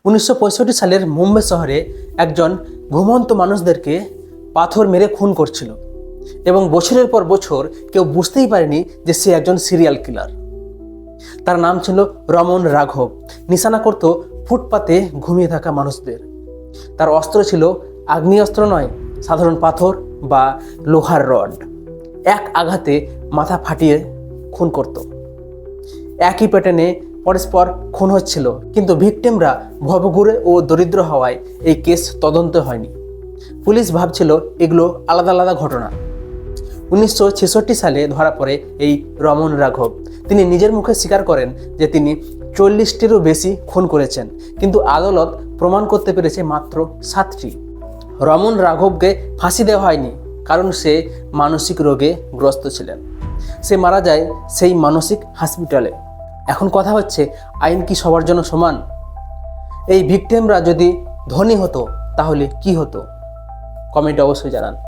1965 সালের মুম্বাই শহরে একজন ঘুমন্ত মানুষদেরকে পাথর মেরে খুন করছিল এবং বছরের পর বছর কেউ বুঝতেই পারেনি যে সে একজন সিরিয়াল কিলার। তার নাম ছিল রমন রাঘব। নিশানা করত ফুটপাতে ঘুমিয়ে থাকা মানুষদের। তার অস্ত্র ছিল আগ্নেয়াস্ত্র নয়, সাধারণ পাথর বা লোহার রড। এক আঘাতে মাথা ফাটিয়ে খুন করত। একই প্যাটার্নে পরস্পর খুন হচ্ছিল, কিন্তু ভিকটিমরা ভবঘুরে ও দরিদ্র হওয়ায় এই কেস তদন্ত হয়নি। পুলিশ ভাবছিল এগুলো আলাদা আলাদা ঘটনা। 1966 সালে ধরা পড়ে এই রমন রাঘব। তিনি নিজের মুখে স্বীকার করেন যে তিনি 40টিরও বেশি খুন করেছেন, কিন্তু আদালত প্রমাণ করতে পেরেছে মাত্র 7টি। রমন রাঘবকে ফাঁসি দেওয়া হয়নি কারণ সে মানসিক রোগে গ্রস্ত ছিলেন। সে মারা যায় সেই মানসিক হসপিটালে। এখন কথা হচ্ছে, আইন কি সবার জন্য সমান? এই ভিকটিমরা যদি ধনী হতো তাহলে কি হতো? কমেন্টে অবশ্যই জানান।